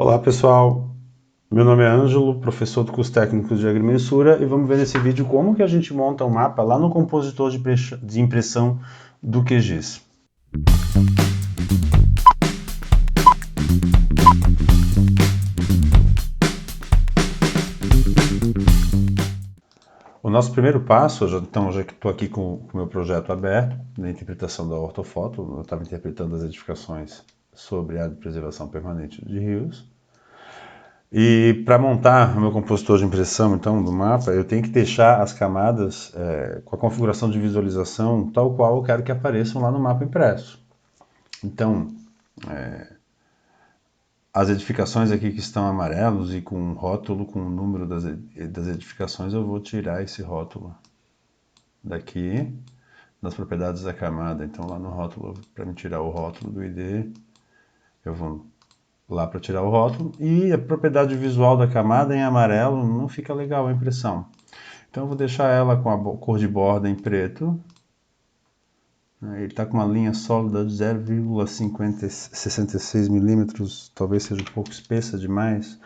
Olá pessoal, meu nome é Ângelo, professor do curso técnico de agrimensura e vamos ver nesse vídeo como que a gente monta um mapa lá no compositor de impressão do QGIS. O nosso primeiro passo, então já que estou aqui com o meu projeto aberto, na interpretação da ortofoto, eu estava interpretando as edificações sobre a preservação permanente de rios. E para montar o meu compositor de impressão, então, do mapa, eu tenho que deixar as camadas com a configuração de visualização tal qual eu quero que apareçam lá no mapa impresso. Então, as edificações aqui que estão amarelos e com um rótulo com o número das edificações, eu vou tirar esse rótulo daqui, das propriedades da camada. Então, lá no rótulo, para me tirar o rótulo do ID, eu vou lá para tirar o rótulo, e a propriedade visual da camada em amarelo não fica legal a impressão. Então eu vou deixar ela com a cor de borda em preto. Ele está com uma linha sólida de 0,66 milímetros, talvez seja um pouco espessa demais.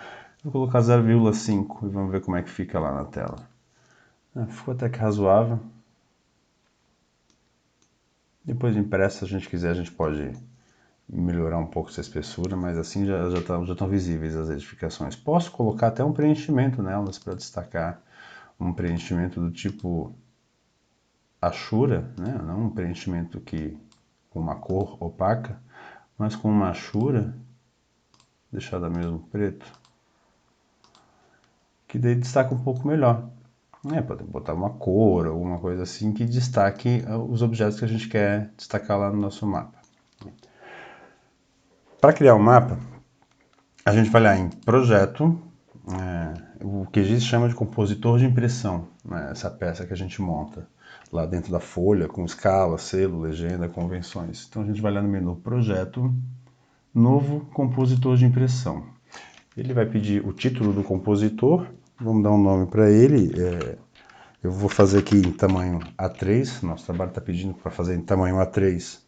Vou colocar 0,5 e vamos ver como é que fica lá na tela. Ficou até que razoável. Depois de impresso, se a gente quiser, a gente pode melhorar um pouco essa espessura, mas assim já estão visíveis as edificações. Posso colocar até um preenchimento nelas para destacar, um preenchimento do tipo Ashura, né? Não um preenchimento com uma cor opaca, mas com uma Ashura, deixada mesmo preto, que daí destaca um pouco melhor. Pode botar uma cor, alguma coisa assim que destaque os objetos que a gente quer destacar lá no nosso mapa. Para criar um mapa, a gente vai lá em projeto, o QGIS chama de compositor de impressão, né, essa peça que a gente monta lá dentro da folha, com escala, selo, legenda, convenções. Então a gente vai lá no menu projeto, novo compositor de impressão. Ele vai pedir o título do compositor, vamos dar um nome para ele, eu vou fazer aqui em tamanho A3, nosso trabalho está pedindo para fazer em tamanho A3,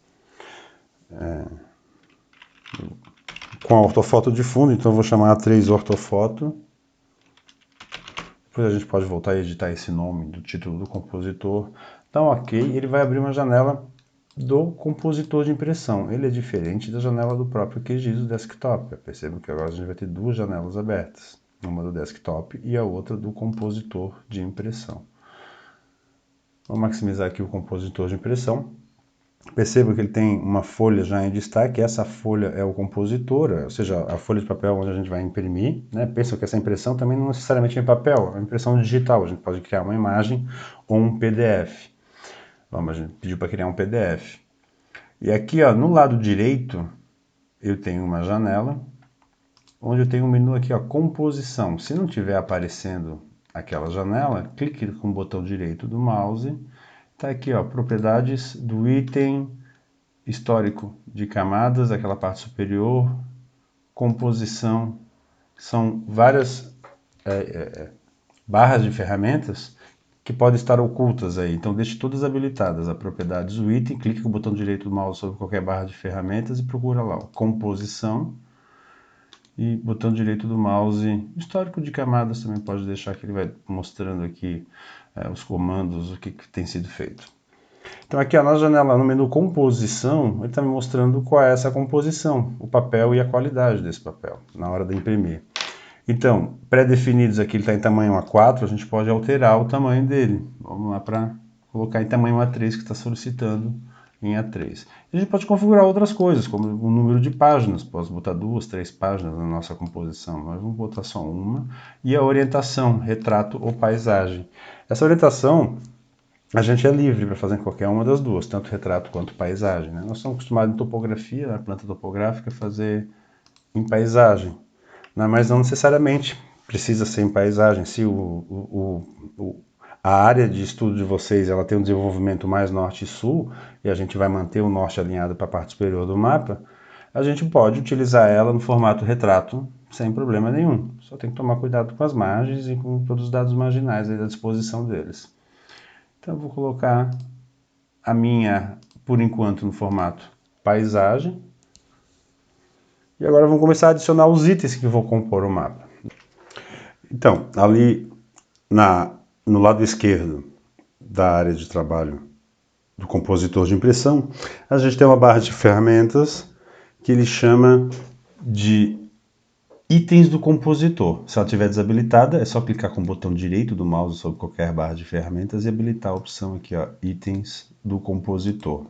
com a ortofoto de fundo, então eu vou chamar A3 ortofoto. Depois a gente pode voltar e editar esse nome do título do compositor. Então, ok, ele vai abrir uma janela do compositor de impressão. Ele é diferente da janela do próprio QGIS do desktop. Perceba que agora a gente vai ter duas janelas abertas. Uma do desktop e a outra do compositor de impressão. Vou maximizar aqui o compositor de impressão. Perceba que ele tem uma folha já em destaque, essa folha é o compositor, ou seja, a folha de papel onde a gente vai imprimir, né? Pensam que essa impressão também não necessariamente é em papel, é uma impressão digital, a gente pode criar uma imagem ou um PDF. A gente pediu para criar um PDF. E aqui, ó, no lado direito, eu tenho uma janela, onde eu tenho um menu aqui, ó, composição. Se não estiver aparecendo aquela janela, clique com o botão direito do mouse, tá aqui, ó, propriedades do item histórico de camadas, aquela parte superior, composição, são várias barras de ferramentas que podem estar ocultas aí, então deixe todas habilitadas, a propriedades do item, clique com o botão direito do mouse sobre qualquer barra de ferramentas e procura lá, ó, composição, e botão direito do mouse, histórico de camadas também pode deixar que ele vai mostrando aqui os comandos, o que tem sido feito. Então aqui na janela, no menu composição, ele está me mostrando qual é essa composição, o papel e a qualidade desse papel, na hora de imprimir. Então, pré-definidos aqui, ele está em tamanho A4, a gente pode alterar o tamanho dele. Vamos lá para colocar em tamanho A3, que está solicitando em A3. A gente pode configurar outras coisas, como o número de páginas, posso botar 2, 3 páginas na nossa composição, mas vamos botar só uma. E a orientação, retrato ou paisagem. Essa orientação a gente é livre para fazer em qualquer uma das duas, tanto retrato quanto paisagem. Né? Nós estamos acostumados em topografia, na planta topográfica, fazer em paisagem, né? Mas não necessariamente precisa ser em paisagem. Se a área de estudo de vocês ela tem um desenvolvimento mais norte e sul, e a gente vai manter o norte alinhado para a parte superior do mapa, a gente pode utilizar ela no formato retrato sem problema nenhum. Só tem que tomar cuidado com as margens e com todos os dados marginais aí da disposição deles. Então eu vou colocar a minha, por enquanto, no formato paisagem. E agora vamos começar a adicionar os itens que vão compor o mapa. Então, ali no lado esquerdo da área de trabalho do compositor de impressão, a gente tem uma barra de ferramentas que ele chama de itens do compositor. Se ela estiver desabilitada, é só clicar com o botão direito do mouse sobre qualquer barra de ferramentas e habilitar a opção aqui, ó, itens do compositor.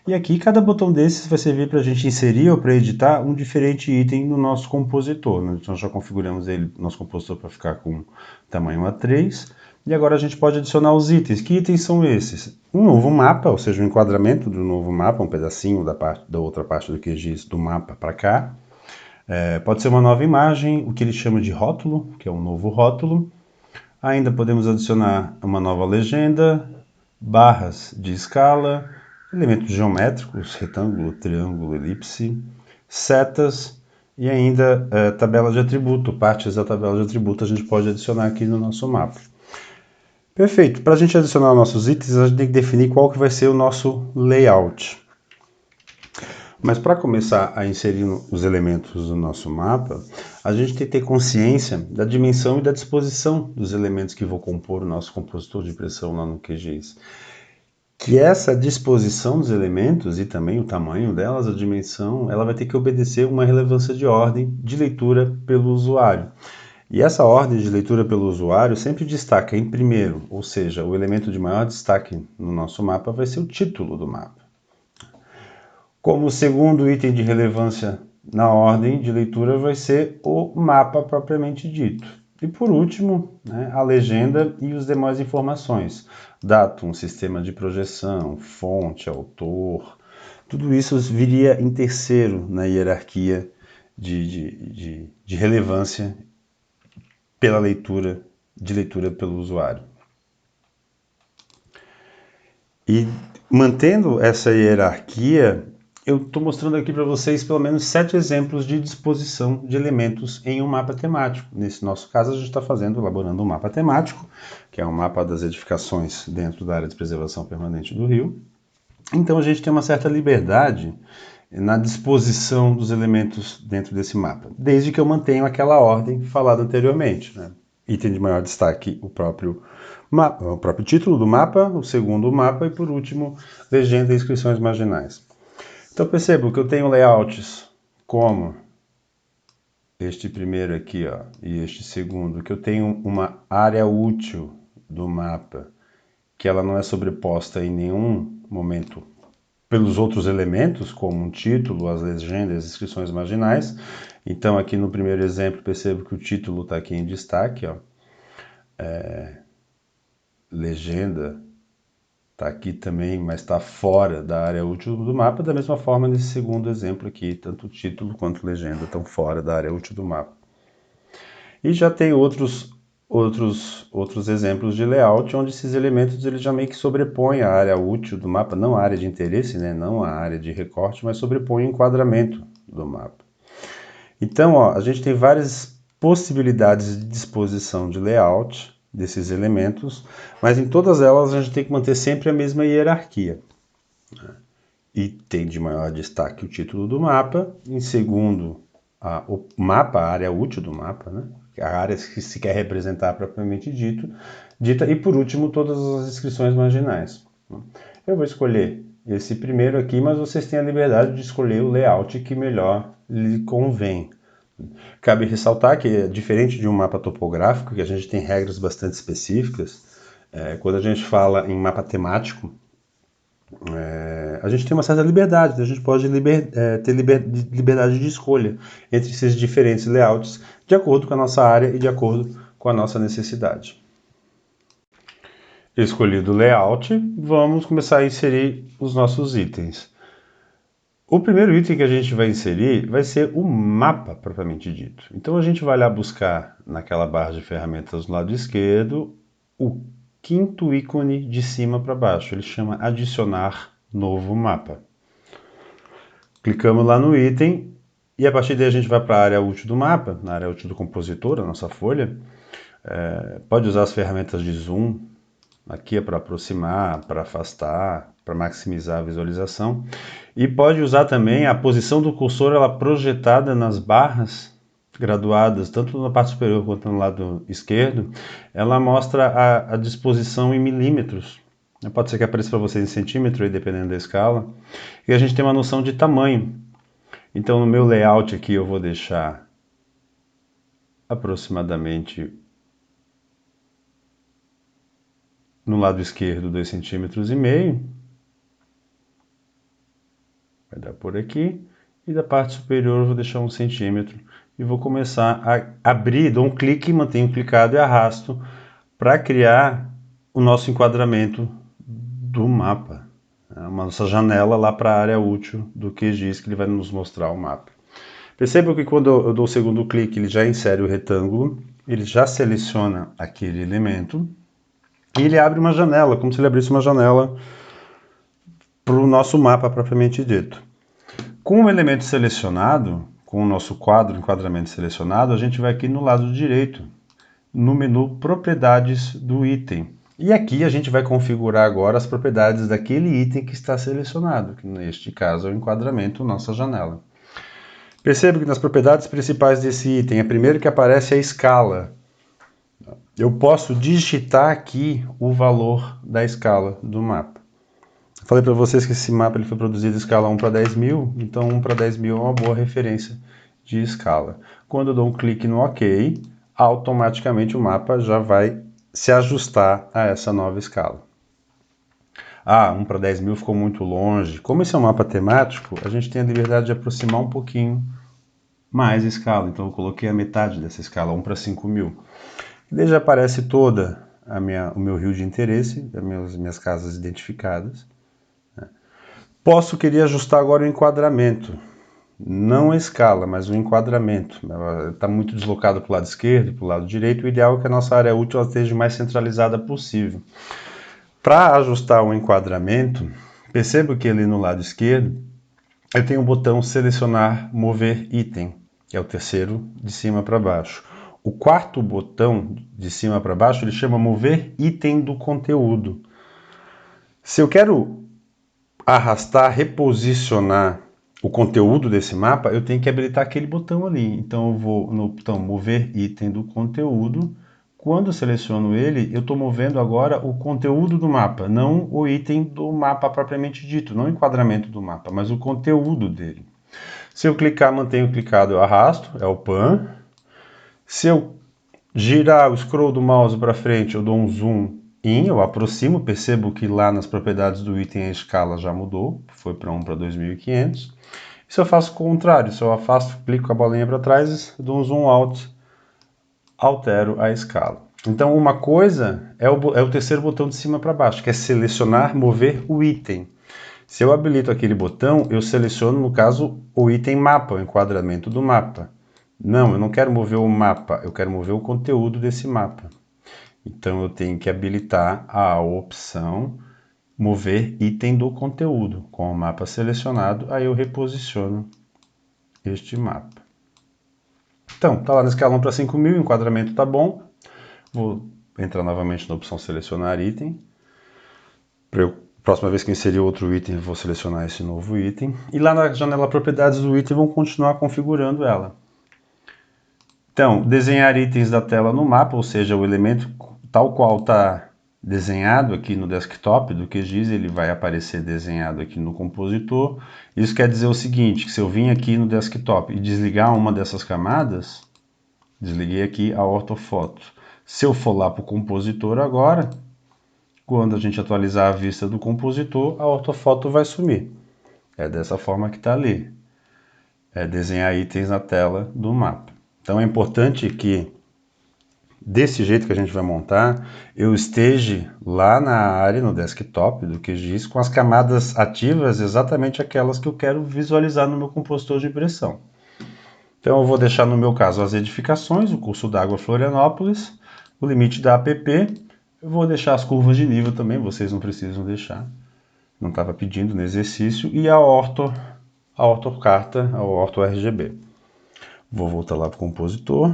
E aqui, cada botão desses vai servir para a gente inserir ou para editar um diferente item no nosso compositor. Nós já configuramos ele, nosso compositor, para ficar com tamanho A3. E agora a gente pode adicionar os itens. Que itens são esses? Um novo mapa, ou seja, um enquadramento do novo mapa, um pedacinho da outra parte do QGIS do mapa para cá. Pode ser uma nova imagem, o que ele chama de rótulo, que é um novo rótulo. Ainda podemos adicionar uma nova legenda, barras de escala, elementos geométricos, retângulo, triângulo, elipse, setas e ainda tabela de atributo. Partes da tabela de atributo a gente pode adicionar aqui no nosso mapa. Perfeito. Para a gente adicionar nossos itens, a gente tem que definir qual que vai ser o nosso layout. Mas para começar a inserir os elementos do nosso mapa, a gente tem que ter consciência da dimensão e da disposição dos elementos que vão compor o nosso compositor de impressão lá no QGIS. Que essa disposição dos elementos e também o tamanho delas, a dimensão, ela vai ter que obedecer uma relevância de ordem de leitura pelo usuário. E essa ordem de leitura pelo usuário sempre destaca em primeiro, ou seja, o elemento de maior destaque no nosso mapa vai ser o título do mapa. Como segundo item de relevância na ordem de leitura vai ser o mapa propriamente dito. E por último, a legenda e as demais informações. Datum, sistema de projeção, fonte, autor, tudo isso viria em terceiro na hierarquia de relevância pela leitura pelo usuário. E mantendo essa hierarquia, eu estou mostrando aqui para vocês pelo menos 7 exemplos de disposição de elementos em um mapa temático. Nesse nosso caso, a gente está elaborando um mapa temático, que é um mapa das edificações dentro da área de preservação permanente do Rio. Então a gente tem uma certa liberdade na disposição dos elementos dentro desse mapa, desde que eu mantenha aquela ordem falada anteriormente. Item de maior destaque, o próprio título do mapa, o segundo o mapa e, por último, legenda e inscrições marginais. Então percebo que eu tenho layouts como este primeiro aqui, e este segundo, que eu tenho uma área útil do mapa, que ela não é sobreposta em nenhum momento pelos outros elementos, como um título, as legendas, as inscrições marginais. Então aqui no primeiro exemplo percebo que o título está aqui em destaque, legenda está aqui também, mas está fora da área útil do mapa. Da mesma forma, nesse segundo exemplo aqui, tanto o título quanto a legenda estão fora da área útil do mapa. E já tem outros exemplos de layout, onde esses elementos eles já meio que sobrepõem a área útil do mapa, não a área de interesse, não a área de recorte, mas sobrepõem o enquadramento do mapa. Então, a gente tem várias possibilidades de disposição de layout desses elementos, mas em todas elas a gente tem que manter sempre a mesma hierarquia. E tem de maior destaque o título do mapa, em segundo o mapa, a área útil do mapa, a área que se quer representar propriamente dita, e por último todas as inscrições marginais. Eu vou escolher esse primeiro aqui, mas vocês têm a liberdade de escolher o layout que melhor lhe convém. Cabe ressaltar que, diferente de um mapa topográfico, que a gente tem regras bastante específicas, quando a gente fala em mapa temático, a gente tem uma certa liberdade, a gente pode ter liberdade de escolha entre esses diferentes layouts, de acordo com a nossa área e de acordo com a nossa necessidade. Escolhido o layout, vamos começar a inserir os nossos itens. O primeiro item que a gente vai inserir vai ser o mapa propriamente dito. Então a gente vai lá buscar naquela barra de ferramentas do lado esquerdo o quinto ícone de cima para baixo. Ele chama adicionar novo mapa. Clicamos lá no item e a partir daí a gente vai para a área útil do mapa, na área útil do compositor, a nossa folha. Pode usar as ferramentas de zoom. Aqui é para aproximar, para afastar, para maximizar a visualização. E pode usar também a posição do cursor, ela projetada nas barras graduadas, tanto na parte superior quanto no lado esquerdo, ela mostra a disposição em milímetros. Pode ser que apareça para vocês em centímetro, aí, dependendo da escala. E a gente tem uma noção de tamanho. Então, no meu layout aqui, eu vou deixar aproximadamente no lado esquerdo 2,5 centímetros. Vai dar por aqui. E da parte superior eu vou deixar 1 centímetro. E vou começar a abrir, dou um clique, mantenho clicado e arrasto para criar o nosso enquadramento do mapa. É uma nossa janela lá para a área útil do QGIS, que ele vai nos mostrar o mapa. Percebam que quando eu dou o segundo clique, ele já insere o retângulo, ele já seleciona aquele elemento e ele abre uma janela, como se ele abrisse uma janela para o nosso mapa propriamente dito. Com o elemento selecionado, com o nosso quadro enquadramento selecionado, a gente vai aqui no lado direito, no menu Propriedades do item. E aqui a gente vai configurar agora as propriedades daquele item que está selecionado, que neste caso é o enquadramento, nossa janela. Perceba que nas propriedades principais desse item, a primeira que aparece é a escala. Eu posso digitar aqui o valor da escala do mapa. Falei para vocês que esse mapa ele foi produzido em escala 1 para 10 mil, então 1 para 10 mil é uma boa referência de escala. Quando eu dou um clique no OK, automaticamente o mapa já vai se ajustar a essa nova escala. 1 para 10 mil ficou muito longe. Como esse é um mapa temático, a gente tem a liberdade de aproximar um pouquinho mais a escala. Então eu coloquei a metade dessa escala, 1 para 5 mil. Daí já aparece toda o meu rio de interesse, as minhas casas identificadas. Posso querer ajustar agora o enquadramento, não a escala, mas o enquadramento. Ela está muito deslocada para o lado esquerdo e para o lado direito. O ideal é que a nossa área útil esteja mais centralizada possível. Para ajustar o enquadramento, perceba que ali no lado esquerdo eu tenho o botão Selecionar Mover Item, que é o terceiro de cima para baixo. O quarto botão de cima para baixo ele chama Mover Item do Conteúdo. Se eu quero arrastar, reposicionar o conteúdo desse mapa, eu tenho que habilitar aquele botão ali. Então eu vou no botão Mover Item do Conteúdo. Quando eu seleciono ele, eu estou movendo agora o conteúdo do mapa, não o item do mapa propriamente dito, não o enquadramento do mapa, mas o conteúdo dele. Se eu clicar, mantenho clicado, eu arrasto, é o PAN. Se eu girar o scroll do mouse para frente, eu dou um zoom in, eu aproximo, percebo que lá nas propriedades do item a escala já mudou, foi para 1 para 2500. Se eu faço o contrário, se eu afasto, clico com a bolinha para trás, dou um zoom out, altero a escala. Então uma coisa é o terceiro botão de cima para baixo, que é selecionar, mover o item. Se eu habilito aquele botão, eu seleciono, no caso, o item mapa, o enquadramento do mapa. Não, eu não quero mover o mapa, eu quero mover o conteúdo desse mapa. Então eu tenho que habilitar a opção mover item do conteúdo. Com o mapa selecionado, aí eu reposiciono este mapa. Então, está lá na escala 1 para 5 mil, o enquadramento está bom. Vou entrar novamente na opção selecionar item. Próxima vez que inserir outro item, vou selecionar esse novo item. E lá na janela propriedades do item, vou continuar configurando ela. Então, desenhar itens da tela no mapa, ou seja, o elemento tal qual está desenhado aqui no desktop do QGIS, ele vai aparecer desenhado aqui no compositor. Isso quer dizer o seguinte, que se eu vim aqui no desktop e desligar uma dessas camadas, desliguei aqui a ortofoto. Se eu for lá para o compositor agora, quando a gente atualizar a vista do compositor, a ortofoto vai sumir. É dessa forma que está ali. É desenhar itens na tela do mapa. Então é importante que, desse jeito que a gente vai montar, eu esteja lá na área, no desktop do QGIS, com as camadas ativas, exatamente aquelas que eu quero visualizar no meu compositor de impressão. Então eu vou deixar no meu caso as edificações, o curso d'água Florianópolis, o limite da APP, eu vou deixar as curvas de nível também, vocês não precisam deixar, não estava pedindo no exercício, e a ortocarta, a orto-RGB. Vou voltar lá para o compositor,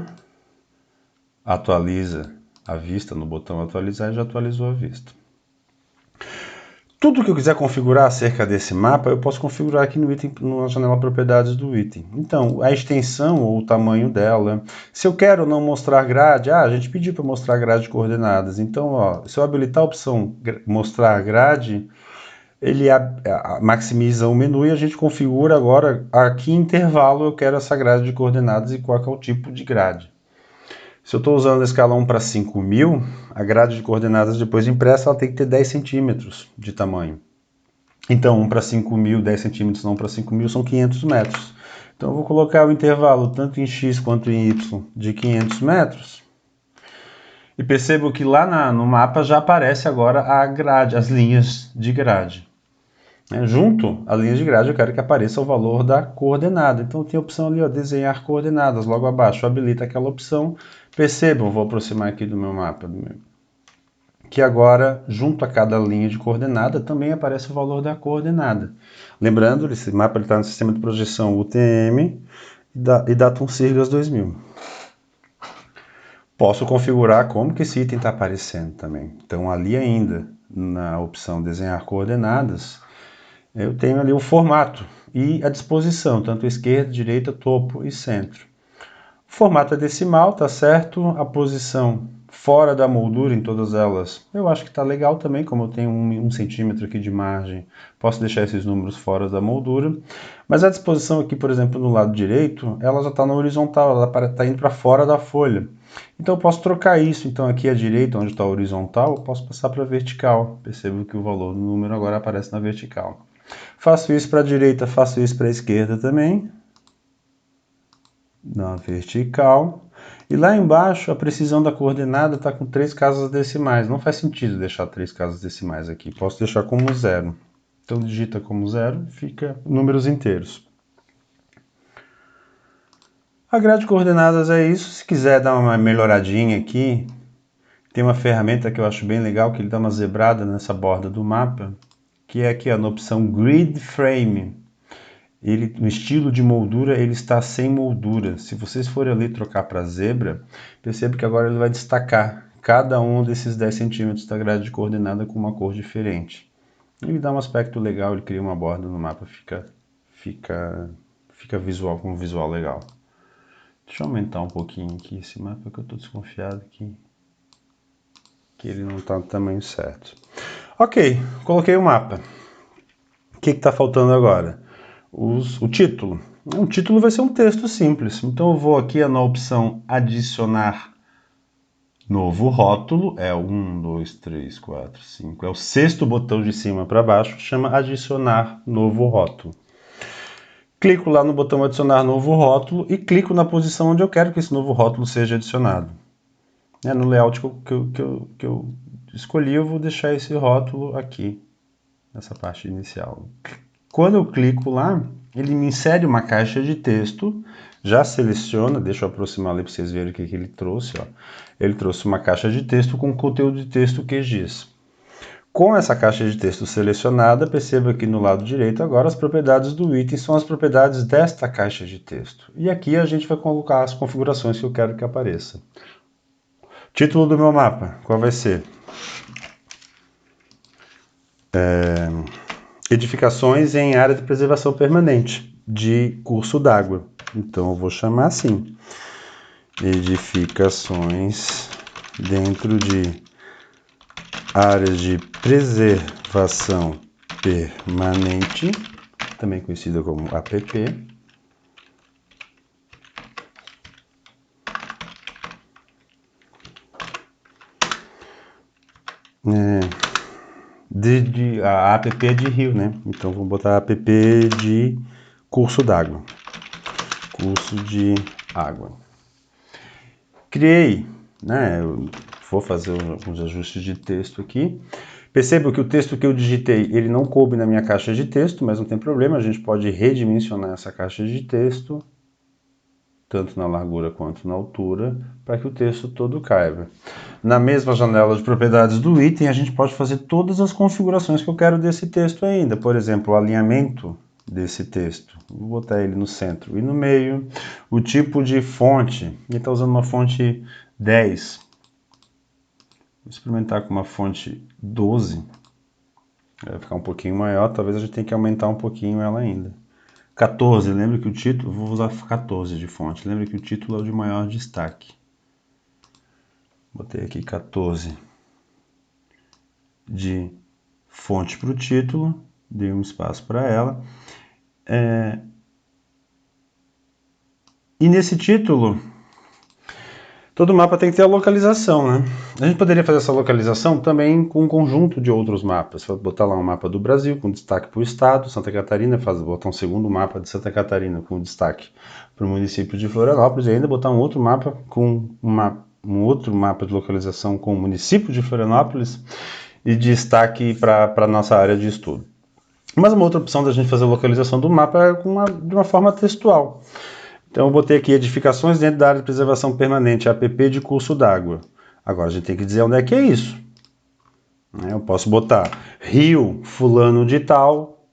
atualiza a vista no botão atualizar e já atualizou a vista. Tudo que eu quiser configurar acerca desse mapa, eu posso configurar aqui no item, na janela propriedades do item. Então, a extensão ou o tamanho dela. Se eu quero não mostrar grade, a gente pediu para mostrar grade de coordenadas. Então, ó, se eu habilitar a opção mostrar grade, ele maximiza o menu e a gente configura agora a que intervalo eu quero essa grade de coordenadas e qual é o tipo de grade. Se eu estou usando a escala 1 para 5.000, a grade de coordenadas depois impressa ela tem que ter 10 centímetros de tamanho. Então, 1 para 5.000, 10 centímetros, não para 5.000, são 500 metros. Então, eu vou colocar o intervalo tanto em x quanto em y de 500 metros. E percebo que lá no mapa já aparece agora a grade, as linhas de grade. Junto à linha de grade, eu quero que apareça o valor da coordenada. Então, tem a opção ali, ó, desenhar coordenadas. Logo abaixo, habilita aquela opção. Percebam, vou aproximar aqui do meu mapa, que agora, junto a cada linha de coordenada, também aparece o valor da coordenada. Lembrando, esse mapa está no sistema de projeção UTM e Datum Sirgas 2000. Posso configurar como que esse item está aparecendo também. Então, ali ainda, na opção desenhar coordenadas, eu tenho ali o formato e a disposição, tanto esquerda, direita, topo e centro. O formato é decimal, tá certo? A posição fora da moldura em todas elas, eu acho que está legal também, como eu tenho 1 centímetro aqui de margem, posso deixar esses números fora da moldura. Mas a disposição aqui, por exemplo, no lado direito, ela já está na horizontal, ela está indo para fora da folha. Então eu posso trocar isso, então aqui à direita, onde está a horizontal, eu posso passar para a vertical. Percebo que o valor do número agora aparece na vertical. Faço isso para a direita, faço isso para a esquerda também. Na vertical. E lá embaixo, a precisão da coordenada está com 3 casas decimais. Não faz sentido deixar 3 casas decimais aqui. Posso deixar como 0. Então, digita como 0, fica números inteiros. A grade de coordenadas é isso. Se quiser dar uma melhoradinha aqui, tem uma ferramenta que eu acho bem legal, que ele dá uma zebrada nessa borda do mapa, que é aqui ó, na opção Grid Frame. No estilo de moldura, ele está sem moldura. Se vocês forem ali trocar para zebra, perceba que agora ele vai destacar cada um desses 10 centímetros da grade de coordenada com uma cor diferente. Ele dá um aspecto legal, ele cria uma borda no mapa, fica visual, com um visual legal. Deixa eu aumentar um pouquinho aqui esse mapa, que eu estou desconfiado que ele não está no tamanho certo. Ok, coloquei o mapa. O que está faltando agora? O título. O título vai ser um texto simples. Então eu vou aqui na opção adicionar novo rótulo. É 1, 2, 3, 4, 5. É o 6º botão de cima para baixo. Chama adicionar novo rótulo. Clico lá no botão adicionar novo rótulo e clico na posição onde eu quero que esse novo rótulo seja adicionado. No layout que eu escolhi, eu vou deixar esse rótulo aqui, nessa parte inicial. Quando eu clico lá, ele me insere uma caixa de texto, já seleciona, deixa eu aproximar ali para vocês verem o que ele trouxe. Ó. Ele trouxe uma caixa de texto com conteúdo de texto QGIS. Com essa caixa de texto selecionada, perceba aqui no lado direito agora as propriedades do item são as propriedades desta caixa de texto. E aqui a gente vai colocar as configurações que eu quero que apareça. Título do meu mapa, qual vai ser? Edificações em área de preservação permanente, de curso d'água. Então eu vou chamar assim, edificações dentro de áreas de preservação permanente, também conhecida como APP. A APP é de rio, né? Então vou botar APP de curso d'água. Curso de água. Criei, né? Eu vou fazer alguns ajustes de texto aqui. Perceba que o texto que eu digitei, ele não coube na minha caixa de texto, mas não tem problema, a gente pode redimensionar essa caixa de texto, tanto na largura quanto na altura, para que o texto todo caiba. Na mesma janela de propriedades do item, a gente pode fazer todas as configurações que eu quero desse texto ainda. Por exemplo, o alinhamento desse texto. Vou botar ele no centro e no meio. O tipo de fonte. Ele está usando uma fonte 10. Vou experimentar com uma fonte 12. Vai ficar um pouquinho maior, talvez a gente tenha que aumentar um pouquinho ela ainda. 14, lembra que o título, vou usar 14 de fonte, lembra que o título é o de maior destaque. Botei aqui 14 de fonte para o título, dei um espaço para ela. E nesse título, todo mapa tem que ter a localização, né? A gente poderia fazer essa localização também com um conjunto de outros mapas. Botar lá um mapa do Brasil com destaque para o estado, Santa Catarina, botar um segundo mapa de Santa Catarina com destaque para o município de Florianópolis e ainda botar um outro mapa com um outro mapa de localização com o município de Florianópolis e destaque para a nossa área de estudo. Mas uma outra opção da gente fazer a localização do mapa é de uma forma textual. Então eu botei aqui edificações dentro da área de preservação permanente, APP de curso d'água. Agora a gente tem que dizer onde é que é isso. Eu posso botar Rio, fulano de tal,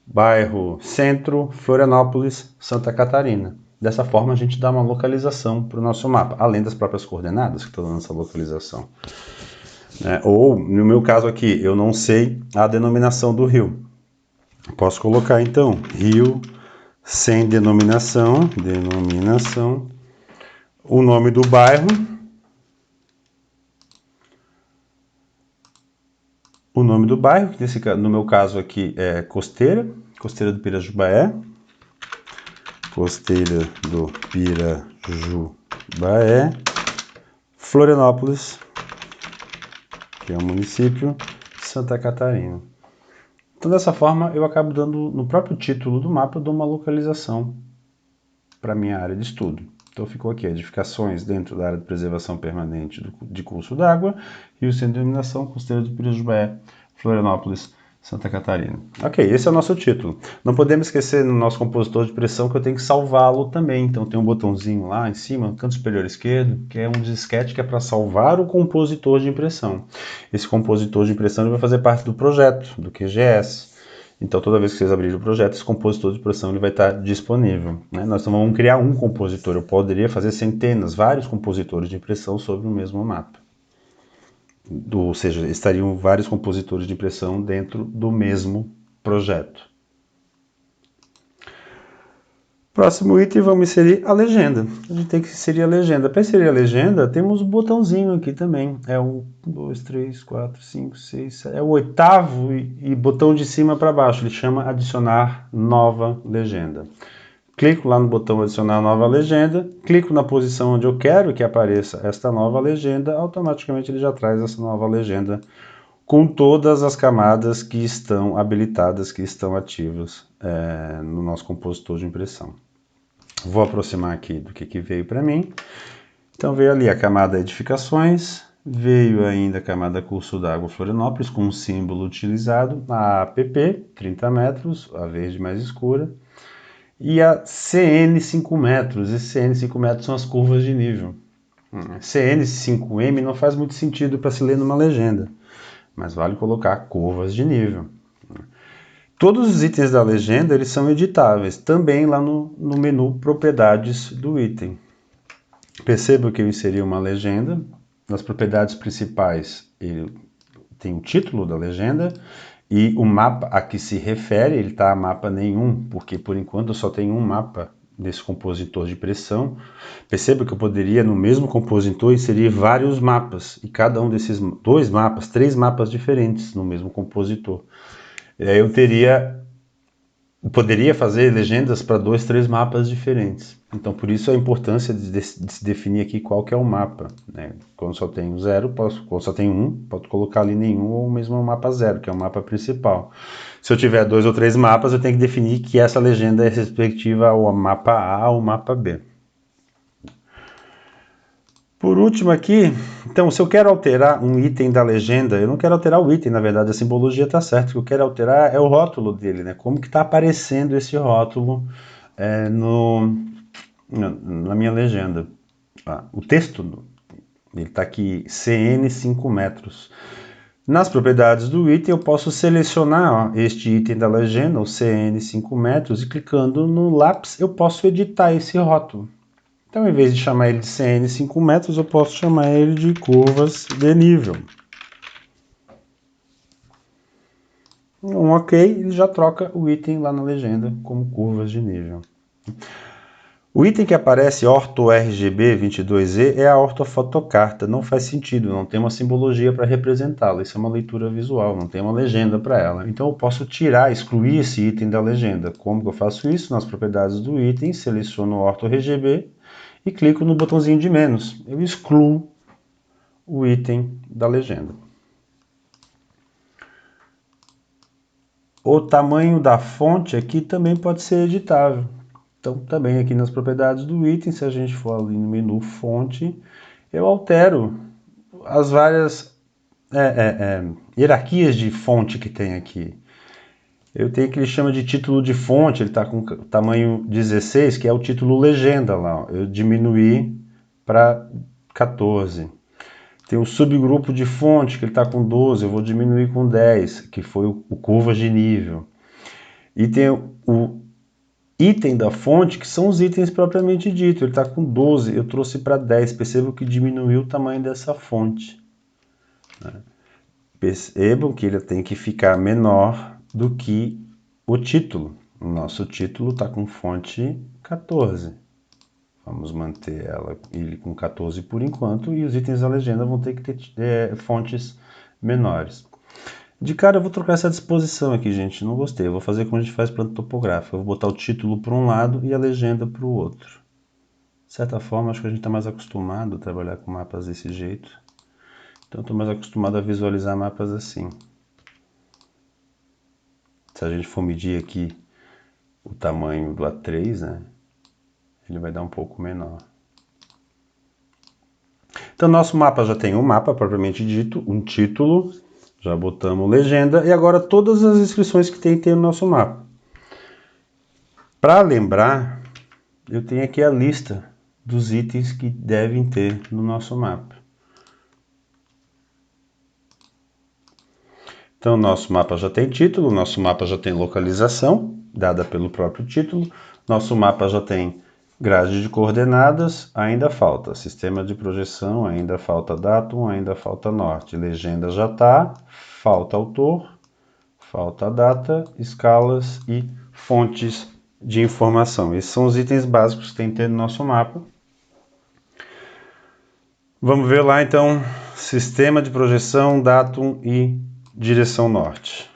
bairro Centro, Florianópolis, Santa Catarina. Dessa forma a gente dá uma localização para o nosso mapa, além das próprias coordenadas que estão dando essa localização. Ou, no meu caso aqui, eu não sei a denominação do rio. Posso colocar então Rio sem denominação, o nome do bairro, que no meu caso aqui é Costeira do Pirajubaé, Florianópolis, que é o município de Santa Catarina. Então, dessa forma, eu acabo dando, no próprio título do mapa, eu dou uma localização para a minha área de estudo. Então, ficou aqui, edificações dentro da área de preservação permanente de curso d'água, Rio sem denominação, Costeira do Pirajubaé, Florianópolis, Santa Catarina. Ok, esse é o nosso título. Não podemos esquecer no nosso compositor de pressão que eu tenho que salvá-lo também. Então tem um botãozinho lá em cima, no canto superior esquerdo, que é um disquete que é para salvar o compositor de impressão. Esse compositor de impressão ele vai fazer parte do projeto, do QGS. Então toda vez que vocês abrirem o projeto, esse compositor de pressão ele vai estar disponível. Nós vamos criar um compositor. Eu poderia fazer vários compositores de impressão sobre o mesmo mapa. Ou seja, estariam vários compositores de impressão dentro do mesmo projeto. Próximo item, vamos inserir a legenda. A gente tem que inserir a legenda. Para inserir a legenda, temos um botãozinho aqui também. É o 2, 3, 4, 5, 6, 7. É o 8º e botão de cima para baixo. Ele chama adicionar nova legenda. Clico lá no botão adicionar nova legenda, clico na posição onde eu quero que apareça esta nova legenda, automaticamente ele já traz essa nova legenda com todas as camadas que estão habilitadas, que estão ativas no nosso compositor de impressão. Vou aproximar aqui do que veio para mim. Então veio ali a camada edificações, veio ainda a camada curso d'água Florianópolis com um símbolo utilizado, a APP, 30 metros, a verde mais escura, e a CN 5 metros. E CN 5 metros são as curvas de nível. CN 5M não faz muito sentido para se ler numa legenda, mas vale colocar curvas de nível. Todos os itens da legenda eles são editáveis, também lá no menu propriedades do item. Perceba que eu inseri uma legenda. Nas propriedades principais ele tem o título da legenda, e o mapa a que se refere, ele está a mapa nenhum, porque por enquanto eu só tenho um mapa desse compositor de pressão. Perceba que eu poderia, no mesmo compositor, inserir vários mapas, e cada um desses 2 mapas, 3 mapas diferentes no mesmo compositor. E aí eu poderia fazer legendas para 2, 3 mapas diferentes. Então, por isso a importância de se definir aqui qual que é o mapa. Quando só tenho 0, quando só tenho 1, posso colocar ali nenhum ou mesmo o mapa 0, que é o mapa principal. Se eu tiver 2 ou 3 mapas, eu tenho que definir que essa legenda é respectiva ao mapa A ou mapa B. Por último aqui, então se eu quero alterar um item da legenda, eu não quero alterar o item, na verdade a simbologia está certa, o que eu quero alterar é o rótulo dele, como que está aparecendo esse rótulo na minha legenda. O texto, ele está aqui, CN 5 metros. Nas propriedades do item eu posso selecionar este item da legenda, o CN 5 metros, e clicando no lápis eu posso editar esse rótulo. Então, em vez de chamar ele de CN 5 metros, eu posso chamar ele de curvas de nível. um OK, ele já troca o item lá na legenda como curvas de nível. O item que aparece OrtoRGB22E é a ortofotocarta. Não faz sentido, não tem uma simbologia para representá-la. Isso é uma leitura visual, não tem uma legenda para ela. Então eu posso tirar, excluir esse item da legenda. Como que eu faço isso? Nas propriedades do item, seleciono o OrtoRGB e clico no botãozinho de menos. Eu excluo o item da legenda. O tamanho da fonte aqui também pode ser editável. Então, também aqui nas propriedades do item, se a gente for ali no menu fonte, eu altero as várias hierarquias de fonte que tem aqui. Eu tenho o que ele chama de título de fonte, ele está com tamanho 16, que é o título legenda lá. Eu diminuí para 14. Tem o subgrupo de fonte, que ele está com 12, eu vou diminuir com 10, que foi o curvas de nível. E tem o item da fonte, que são os itens propriamente dito. Ele está com 12, eu trouxe para 10. Percebam que diminuiu o tamanho dessa fonte. Percebam que ele tem que ficar menor do que o título. O nosso título está com fonte 14. Vamos manter ele com 14 por enquanto, e os itens da legenda vão ter que ter fontes menores. De cara eu vou trocar essa disposição aqui, gente, não gostei. Eu vou fazer como a gente faz planta topográfica. Eu vou botar o título para um lado e a legenda para o outro. De certa forma, acho que a gente está mais acostumado a trabalhar com mapas desse jeito. Então, estou mais acostumado a visualizar mapas assim. Se a gente for medir aqui o tamanho do A3, né, ele vai dar um pouco menor. Então, nosso mapa já tem um mapa propriamente dito, um título, já botamos legenda, e agora todas as inscrições que tem no nosso mapa. Para lembrar, eu tenho aqui a lista dos itens que devem ter no nosso mapa. Então, nosso mapa já tem título, nosso mapa já tem localização, dada pelo próprio título, nosso mapa já tem grade de coordenadas, ainda falta sistema de projeção, ainda falta datum, ainda falta norte, legenda já está, falta autor, falta data, escalas e fontes de informação. Esses são os itens básicos que tem que ter no nosso mapa. Vamos ver lá então, sistema de projeção, datum e direção norte.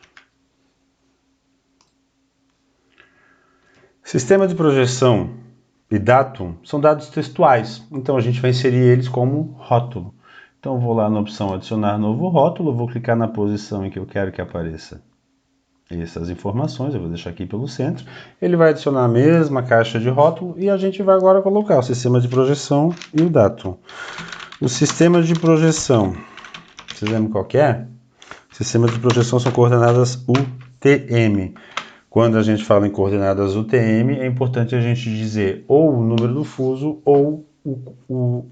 Sistema de projeção e datum são dados textuais, então a gente vai inserir eles como rótulo. Então eu vou lá na opção adicionar novo rótulo, vou clicar na posição em que eu quero que apareça essas informações, eu vou deixar aqui pelo centro. Ele vai adicionar a mesma caixa de rótulo e a gente vai agora colocar o sistema de projeção e o datum. O sistema de projeção, vocês lembram qual que é? Sistema de projeção são coordenadas UTM. Quando a gente fala em coordenadas UTM, é importante a gente dizer ou o número do fuso ou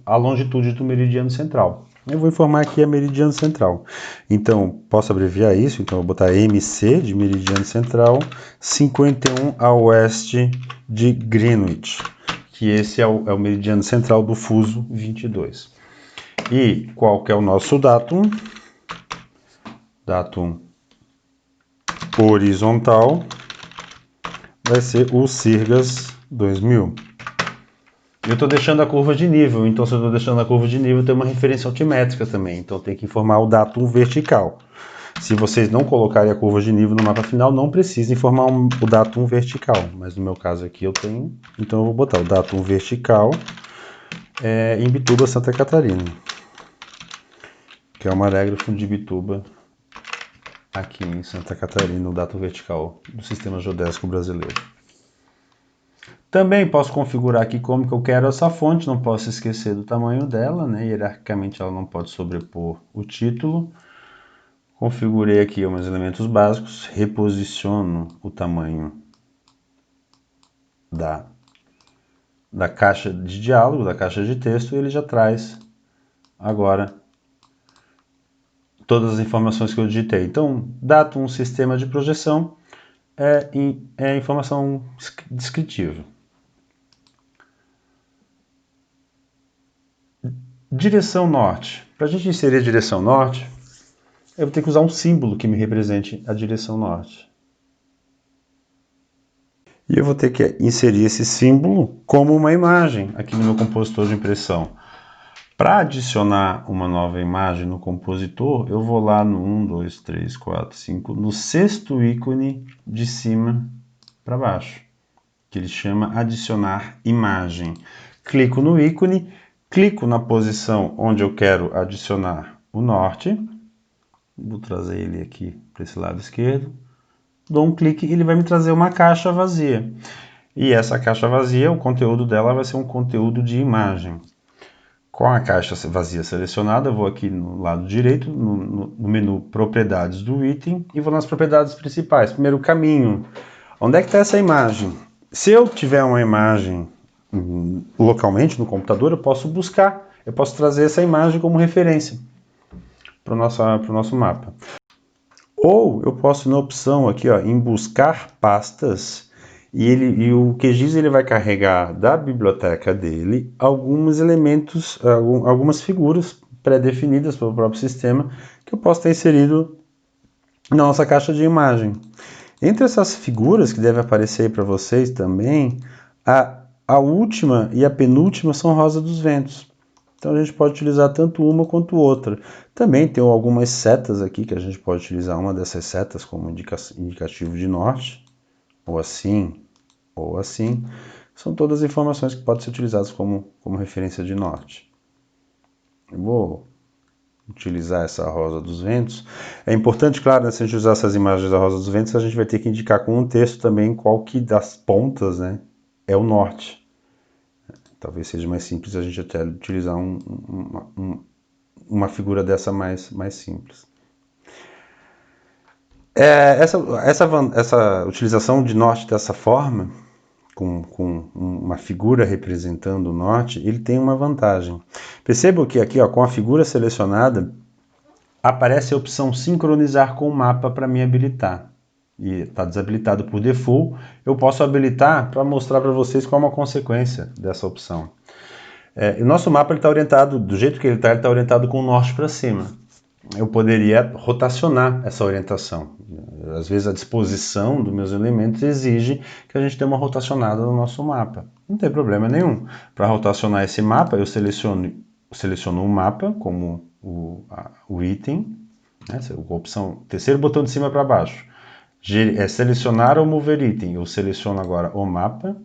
a longitude do meridiano central. Eu vou informar aqui a meridiano central. Então, posso abreviar isso? Então, eu vou botar MC de meridiano central, 51 a oeste de Greenwich, que esse é o meridiano central do fuso 22. E qual que é o nosso datum? Datum horizontal vai ser o Sirgas 2000. Eu estou deixando a curva de nível, então se eu estou deixando a curva de nível, tem uma referência altimétrica também, então tem que informar o datum vertical. Se vocês não colocarem a curva de nível no mapa final, não precisa informar o datum vertical, mas no meu caso aqui eu tenho, então eu vou botar o datum vertical em Imbituba, Santa Catarina, que é uma aerógrafo de Imbituba aqui em Santa Catarina, o datum vertical do sistema geodésico brasileiro. Também posso configurar aqui como que eu quero essa fonte, não posso esquecer do tamanho dela, né? Hierarquicamente ela não pode sobrepor o título. Configurei aqui os elementos básicos, reposiciono o tamanho da caixa de diálogo, da caixa de texto, e ele já traz agora todas as informações que eu digitei. Então, datum, sistema de projeção, é informação descritiva. Direção norte. Para a gente inserir a direção norte, eu vou ter que usar um símbolo que me represente a direção norte. E eu vou ter que inserir esse símbolo como uma imagem aqui no meu compositor de impressão. Para adicionar uma nova imagem no compositor, eu vou lá no 1, 2, 3, 4, 5, no sexto ícone de cima para baixo, que ele chama adicionar imagem. Clico no ícone, clico na posição onde eu quero adicionar o norte, vou trazer ele aqui para esse lado esquerdo, dou um clique e ele vai me trazer uma caixa vazia. E essa caixa vazia, o conteúdo dela vai ser um conteúdo de imagem. Com a caixa vazia selecionada, eu vou aqui no lado direito, no menu Propriedades do item, e vou nas propriedades principais. Primeiro, caminho. Onde é que está essa imagem? Se eu tiver uma imagem localmente no computador, eu posso buscar, eu posso trazer essa imagem como referência para o nosso mapa. Ou eu posso, na opção aqui, ó, em buscar pastas, e o QGIS ele vai carregar da biblioteca dele alguns elementos, algumas figuras pré-definidas pelo próprio sistema que eu posso ter inserido na nossa caixa de imagem. Entre essas figuras que devem aparecer para vocês também, a última e a penúltima são Rosa dos Ventos. Então a gente pode utilizar tanto uma quanto outra. Também tem algumas setas aqui que a gente pode utilizar uma dessas setas como indicativo de norte, ou assim, ou assim. São todas informações que podem ser utilizadas como referência de norte. Eu vou utilizar essa Rosa dos Ventos. É importante, claro, né, se a gente usar essas imagens da Rosa dos Ventos, a gente vai ter que indicar com um texto também qual que das pontas, né, é o norte. Talvez seja mais simples a gente até utilizar uma figura dessa mais simples. Essa utilização de norte dessa forma, com uma figura representando o norte, ele tem uma vantagem. Percebam que aqui, ó, com a figura selecionada, aparece a opção sincronizar com o mapa para me habilitar. E está desabilitado por default, eu posso habilitar para mostrar para vocês qual é uma consequência dessa opção. O nosso mapa está orientado, do jeito que ele está orientado com o norte para cima. Eu poderia rotacionar essa orientação. Às vezes a disposição dos meus elementos exige que a gente dê uma rotacionada no nosso mapa. Não tem problema nenhum. Para rotacionar esse mapa, eu seleciono o mapa como o item, né? A opção, terceiro botão de cima para baixo. Selecionar ou mover item. Eu seleciono agora o mapa,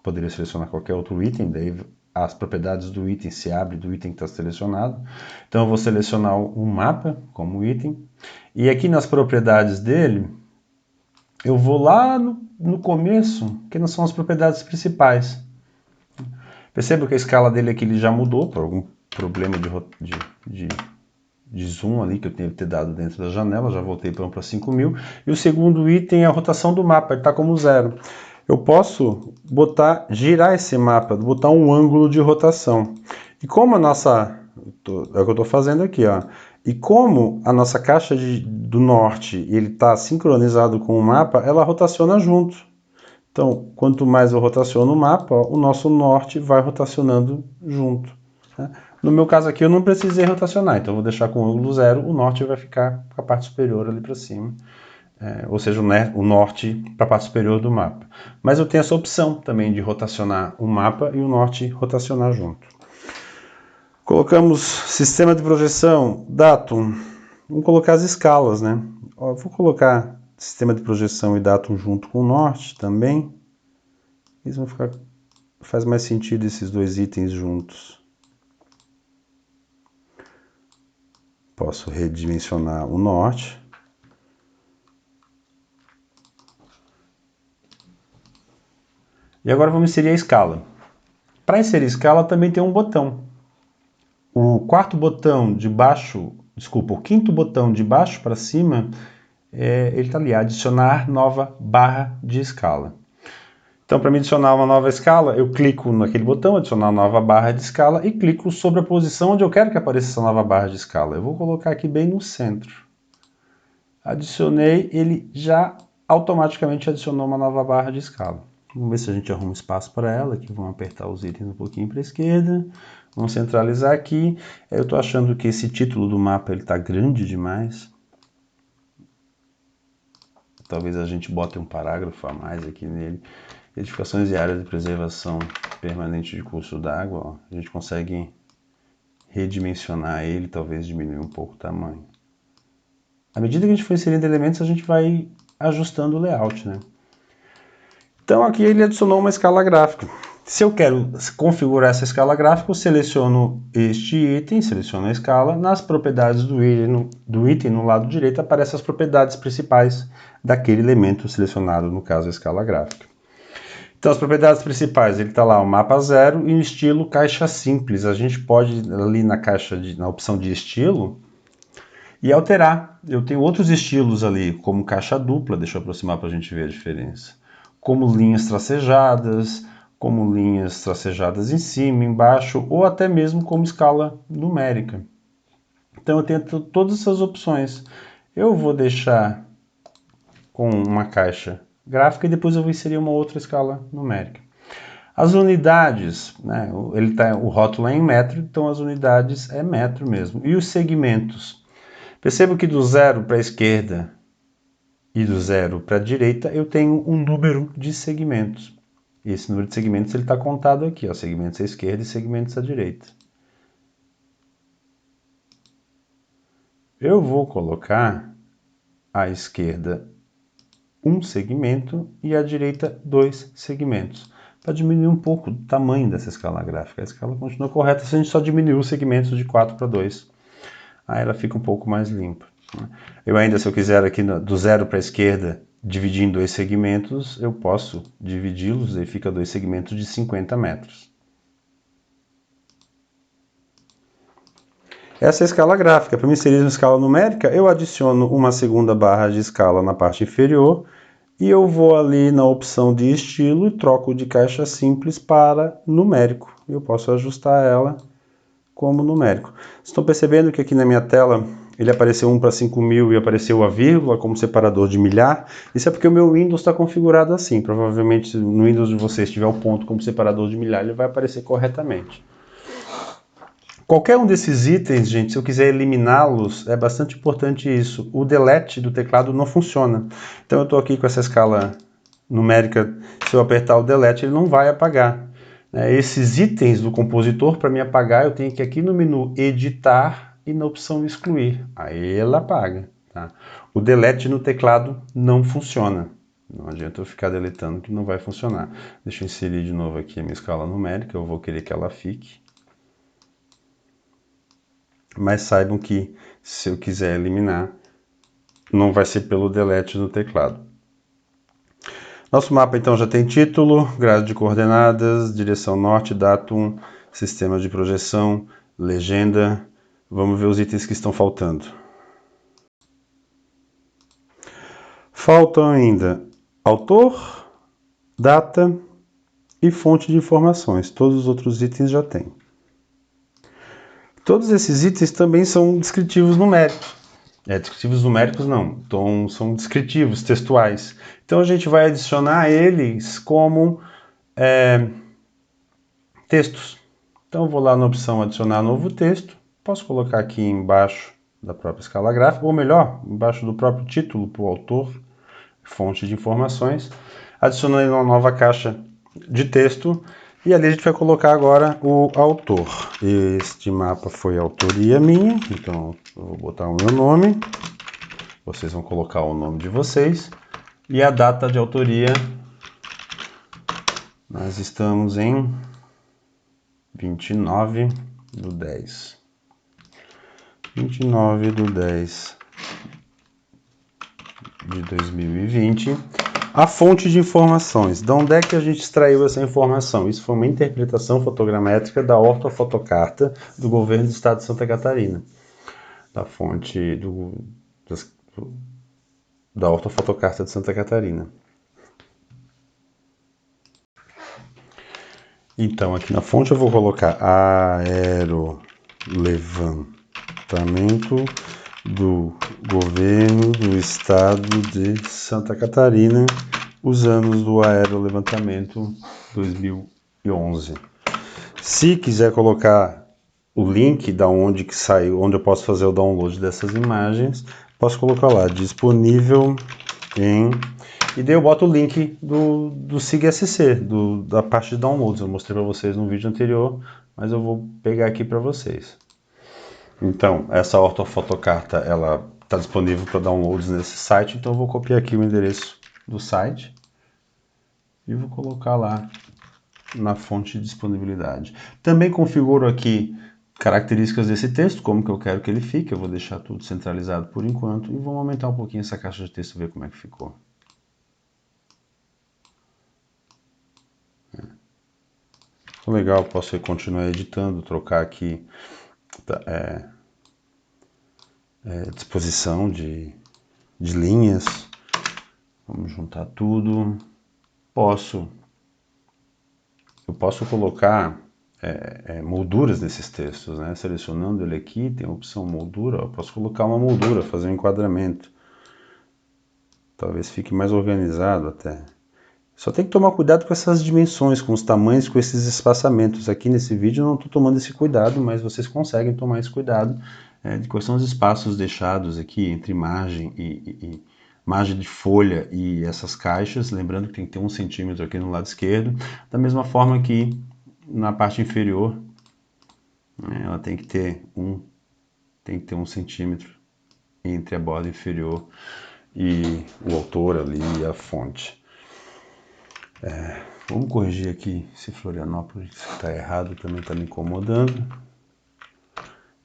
poderia selecionar qualquer outro item, daí as propriedades do item se abrem do item que está selecionado. Então eu vou selecionar o mapa como item. E aqui nas propriedades dele, eu vou lá no começo, que não são as propriedades principais. Perceba que a escala dele aqui ele já mudou por algum problema de zoom ali que eu tenho que ter dado dentro da janela. Já voltei para 5000. E o segundo item é a rotação do mapa, ele está como 0. Eu posso girar esse mapa, botar um ângulo de rotação. E como a nossa, é o que eu estou fazendo aqui, ó. E como a nossa caixa do norte ele está sincronizado com o mapa, ela rotaciona junto. Então, quanto mais eu rotaciono o mapa, ó, o nosso norte vai rotacionando junto. Tá? No meu caso aqui eu não precisei rotacionar, então eu vou deixar com o ângulo 0, o norte vai ficar com a parte superior ali para cima. Ou seja, o norte para a parte superior do mapa. Mas eu tenho essa opção também de rotacionar o mapa e o norte rotacionar junto. Colocamos sistema de projeção, datum. Vamos colocar as escalas, né? Vou colocar sistema de projeção e datum junto com o norte também. Eles vão ficar, faz mais sentido esses dois itens juntos. Posso redimensionar o norte. E agora vamos inserir a escala. Para inserir a escala também tem um botão. O quarto botão de baixo, desculpa, o quinto botão de baixo para cima, ele está ali, adicionar nova barra de escala. Então, para me adicionar uma nova escala, eu clico naquele botão, adicionar nova barra de escala, e clico sobre a posição onde eu quero que apareça essa nova barra de escala. Eu vou colocar aqui bem no centro. Adicionei, ele já automaticamente adicionou uma nova barra de escala. Vamos ver se a gente arruma espaço para ela, aqui vamos apertar os itens um pouquinho para a esquerda, vamos centralizar aqui. Eu estou achando que esse título do mapa está grande demais, talvez a gente bote um parágrafo a mais aqui nele. Edificações e áreas de preservação permanente de curso d'água, ó, a gente consegue redimensionar ele, talvez diminuir um pouco o tamanho. À medida que a gente for inserindo elementos, a gente vai ajustando o layout, né? Então aqui ele adicionou uma escala gráfica. Se eu quero configurar essa escala gráfica, eu seleciono este item, seleciono a escala. Nas propriedades do item, no lado direito, aparecem as propriedades principais daquele elemento selecionado, no caso a escala gráfica. Então as propriedades principais, ele está lá o mapa 0 e o estilo caixa simples. A gente pode ali na opção de estilo e alterar. Eu tenho outros estilos ali, como caixa dupla, deixa eu aproximar para a gente ver a diferença. Como linhas tracejadas em cima, embaixo, ou até mesmo como escala numérica. Então eu tenho todas essas opções. Eu vou deixar com uma caixa gráfica e depois eu vou inserir uma outra escala numérica. As unidades, né, o rótulo é em metro, então as unidades é metro mesmo. E os segmentos? Percebo que do 0 para a esquerda e do 0 para a direita eu tenho um número de segmentos. E esse número de segmentos está contado aqui, ó, segmentos à esquerda e segmentos à direita. Eu vou colocar à esquerda um segmento e à direita 2 segmentos, para diminuir um pouco o tamanho dessa escala gráfica. A escala continua correta se a gente só diminuir os segmentos de 4 para 2. Aí ela fica um pouco mais limpa. Eu ainda, se eu quiser aqui do 0 para a esquerda, dividir em 2 segmentos, eu posso dividi-los e fica 2 segmentos de 50 metros. Essa é a escala gráfica. Para me inserir uma escala numérica, eu adiciono uma segunda barra de escala na parte inferior e eu vou ali na opção de estilo e troco de caixa simples para numérico. Eu posso ajustar ela como numérico. Estão percebendo que aqui na minha tela ele apareceu 1 para 5.000 e apareceu a vírgula como separador de milhar? Isso é porque o meu Windows está configurado assim. Provavelmente no Windows de vocês, se tiver o ponto como separador de milhar, ele vai aparecer corretamente. Qualquer um desses itens, gente, se eu quiser eliminá-los, é bastante importante isso. O delete do teclado não funciona. Então eu estou aqui com essa escala numérica, se eu apertar o delete, ele não vai apagar. Esses itens do compositor, para me apagar, eu tenho que ir aqui no menu editar e na opção excluir. Aí ela apaga. Tá? O delete no teclado não funciona. Não adianta eu ficar deletando que não vai funcionar. Deixa eu inserir de novo aqui a minha escala numérica, eu vou querer que ela fique. Mas saibam que se eu quiser eliminar, não vai ser pelo delete no teclado. Nosso mapa então já tem título, grade de coordenadas, direção norte, datum, sistema de projeção, legenda. Vamos ver os itens que estão faltando. Faltam ainda autor, data e fonte de informações. Todos os outros itens já tem. Todos esses itens também são descritivos numéricos. Descritivos numéricos não, então são descritivos, textuais. Então a gente vai adicionar eles como textos. Então eu vou lá na opção adicionar novo texto, posso colocar aqui embaixo da própria escala gráfica, ou melhor, embaixo do próprio título para o autor, fonte de informações, adicionando uma nova caixa de texto. E ali a gente vai colocar agora o autor. Este mapa foi autoria minha, então eu vou botar o meu nome. Vocês vão colocar o nome de vocês. E a data de autoria, nós estamos em 29/10. 29/10 de 2020. A fonte de informações. De onde é que a gente extraiu essa informação? Isso foi uma interpretação fotogramétrica da ortofotocarta do governo do estado de Santa Catarina. Da fonte da ortofotocarta de Santa Catarina. Então, aqui na fonte eu vou colocar aerolevantamento do governo do estado de Santa Catarina, os anos do aerolevantamento 2011. Se quiser colocar o link da onde que saiu, onde eu posso fazer o download dessas imagens, posso colocar lá, disponível E daí eu boto o link do SIG-SC, da parte de downloads. Eu mostrei para vocês no vídeo anterior, mas eu vou pegar aqui para vocês. Então, essa ortofotocarta, ela está disponível para downloads nesse site, então eu vou copiar aqui o endereço do site e vou colocar lá na fonte de disponibilidade. Também configuro aqui características desse texto, como que eu quero que ele fique. Eu vou deixar tudo centralizado por enquanto e vou aumentar um pouquinho essa caixa de texto e ver como é que ficou. Ficou legal, posso continuar editando, trocar aqui disposição de linhas. Vamos juntar tudo. Eu posso colocar molduras nesses textos, né? Selecionando ele aqui, tem a opção moldura, eu posso colocar uma moldura, fazer um enquadramento. Talvez fique mais organizado até. Só tem que tomar cuidado com essas dimensões, com os tamanhos, com esses espaçamentos. Aqui nesse vídeo eu não estou tomando esse cuidado, mas vocês conseguem tomar esse cuidado de quais são os espaços deixados aqui entre margem e margem de folha e essas caixas. Lembrando que tem que ter 1 centímetro aqui no lado esquerdo. Da mesma forma que na parte inferior, ela tem que ter 1 centímetro entre a borda inferior e o autor ali e a fonte. Vamos corrigir aqui se Florianópolis está errado, também está me incomodando.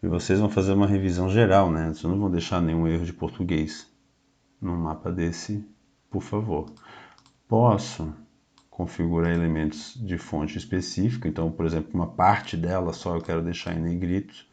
E vocês vão fazer uma revisão geral, né? Vocês não vão deixar nenhum erro de português num mapa desse, por favor. Posso configurar elementos de fonte específica, então, por exemplo, uma parte dela só eu quero deixar em negrito.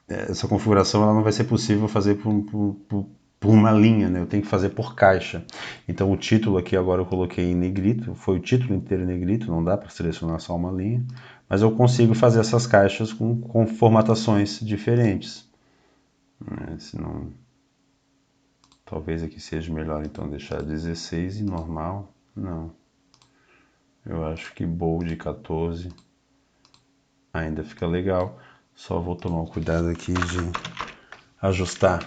Essa configuração ela não vai ser possível fazer por uma linha, né? Eu tenho que fazer por caixa. Então o título aqui agora eu coloquei em negrito, foi o título inteiro em negrito, não dá para selecionar só uma linha, mas eu consigo fazer essas caixas com formatações diferentes. Senão, talvez aqui seja melhor então deixar 16 e normal, não. Eu acho que bold 14 ainda fica legal, só vou tomar o cuidado aqui de ajustar.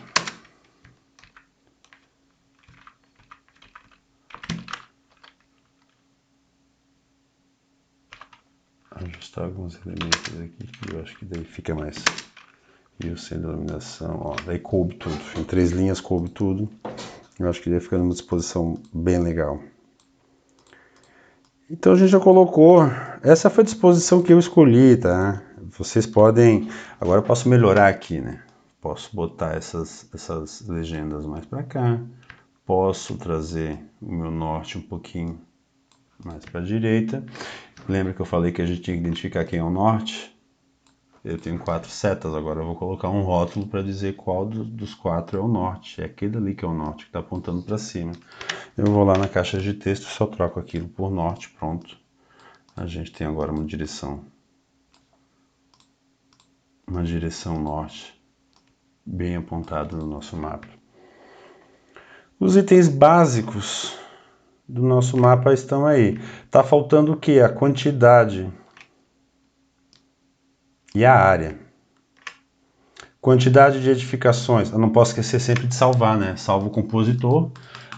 Ajustar alguns elementos aqui, que eu acho que daí fica mais. E o sem denominação, ó, daí coube tudo. Em 3 linhas coube tudo. Eu acho que daí fica numa disposição bem legal. Então a gente já colocou. Essa foi a disposição que eu escolhi, tá? Vocês podem. Agora eu posso melhorar aqui, né? Posso botar essas legendas mais para cá. Posso trazer o meu norte um pouquinho mais para a direita. Lembra que eu falei que a gente tinha que identificar quem é o norte? Eu tenho 4 setas, agora eu vou colocar um rótulo para dizer qual dos 4 é o norte. É aquele ali que é o norte, que está apontando para cima. Eu vou lá na caixa de texto e só troco aquilo por norte, pronto. A gente tem agora uma direção norte, bem apontada no nosso mapa. Os itens básicos do nosso mapa estão aí. Tá faltando o que? A quantidade e a área. Quantidade de edificações. Eu não posso esquecer sempre de salvar, né? Salvo o compositor.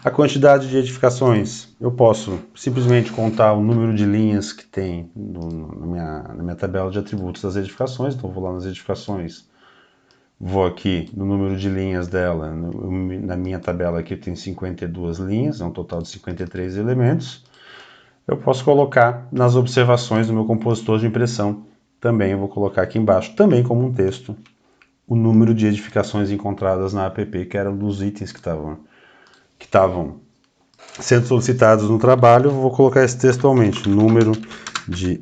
A quantidade de edificações. Eu posso simplesmente contar o número de linhas que tem na minha tabela de atributos das edificações. Então, vou lá nas edificações. Vou aqui no número de linhas dela. Na minha tabela aqui tem 52 linhas, é um total de 53 elementos. Eu posso colocar nas observações do meu compositor de impressão. Também eu vou colocar aqui embaixo, também como um texto, o número de edificações encontradas na app, que eram dos itens que estavam sendo solicitados no trabalho. Eu vou colocar esse textualmente, número de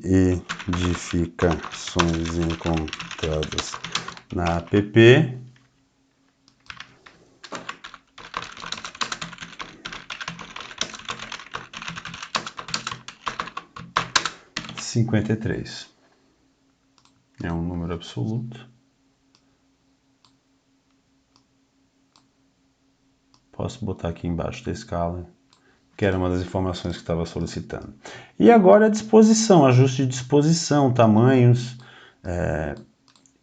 edificações encontradas na app (53). É um número absoluto. Posso botar aqui embaixo da escala, que era uma das informações que estava solicitando. E agora a disposição, ajuste de disposição, tamanhos.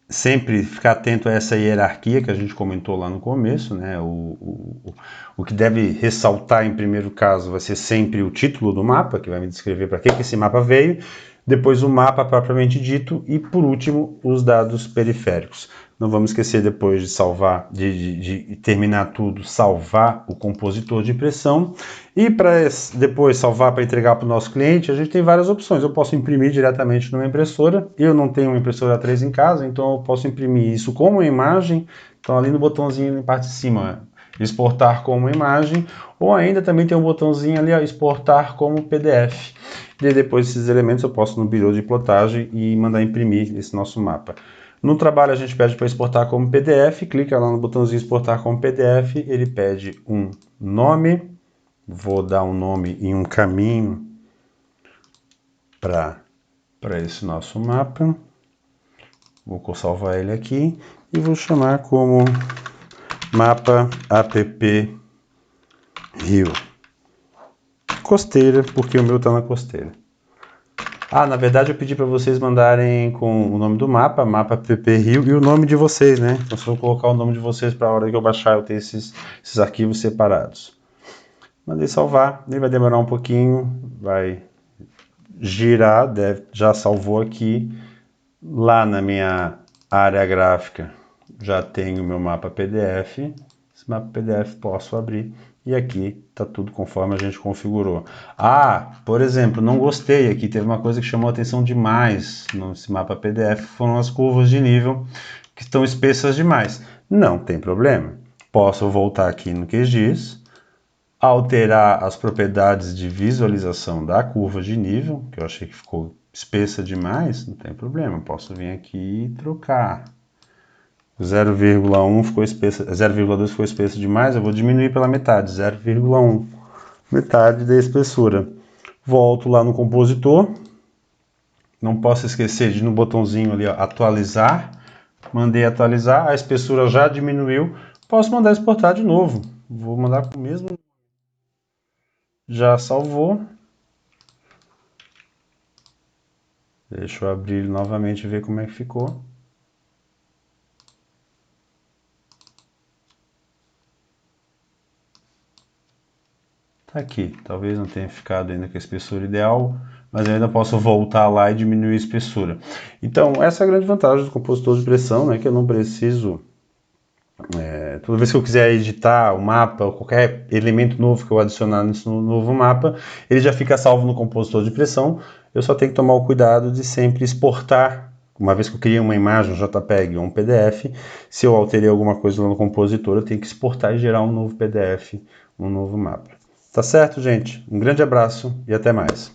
sempre ficar atento a essa hierarquia que a gente comentou lá no começo, né? O que deve ressaltar em primeiro caso vai ser sempre o título do mapa, que vai me descrever para que esse mapa veio, depois o mapa propriamente dito e, por último, os dados periféricos. Não vamos esquecer depois de salvar, de terminar tudo, salvar o compositor de impressão. E para depois salvar para entregar para o nosso cliente, a gente tem várias opções. Eu posso imprimir diretamente numa impressora. Eu não tenho uma impressora 3 em casa, então eu posso imprimir isso como imagem. Então ali no botãozinho na parte de cima, exportar como imagem. Ou ainda também tem um botãozinho ali, ó, exportar como PDF. E depois desses elementos eu posso no birô de plotagem e mandar imprimir esse nosso mapa. No trabalho a gente pede para exportar como PDF, clica lá no botãozinho exportar como PDF, ele pede um nome, vou dar um nome e um caminho para esse nosso mapa, vou salvar ele aqui e vou chamar como mapa app Rio. Costeira, porque o meu está na costeira. Na verdade eu pedi para vocês mandarem com o nome do mapa, mapa app Rio, e o nome de vocês, né? Então se eu colocar o nome de vocês para a hora que eu baixar eu ter esses arquivos separados. Mandei salvar, nem vai demorar um pouquinho, vai girar, já salvou aqui. Lá na minha área gráfica já tenho o meu mapa PDF. Esse mapa PDF posso abrir e aqui está tudo conforme a gente configurou. Por exemplo, não gostei aqui, teve uma coisa que chamou a atenção demais nesse mapa PDF, foram as curvas de nível que estão espessas demais. Não tem problema, posso voltar aqui no QGIS, alterar as propriedades de visualização da curva de nível, que eu achei que ficou espessa demais, não tem problema, posso vir aqui e trocar. 0,1 ficou espessa, 0,2 ficou espessa demais, eu vou diminuir pela metade, 0,1, metade da espessura. Volto lá no compositor, não posso esquecer de ir no botãozinho ali, ó, atualizar, mandei atualizar, a espessura já diminuiu, posso mandar exportar de novo, vou mandar com o mesmo, já salvou. Deixa eu abrir ele novamente e ver como é que ficou. Tá aqui, talvez não tenha ficado ainda com a espessura ideal, mas eu ainda posso voltar lá e diminuir a espessura. Então, essa é a grande vantagem do compositor de pressão, né, que eu não preciso... toda vez que eu quiser editar o mapa, ou qualquer elemento novo que eu adicionar nesse novo mapa, ele já fica salvo no compositor de pressão. Eu só tenho que tomar o cuidado de sempre exportar. Uma vez que eu criei uma imagem, um JPEG ou um PDF, se eu alterei alguma coisa no compositor, eu tenho que exportar e gerar um novo PDF, um novo mapa. Tá certo, gente? Um grande abraço e até mais.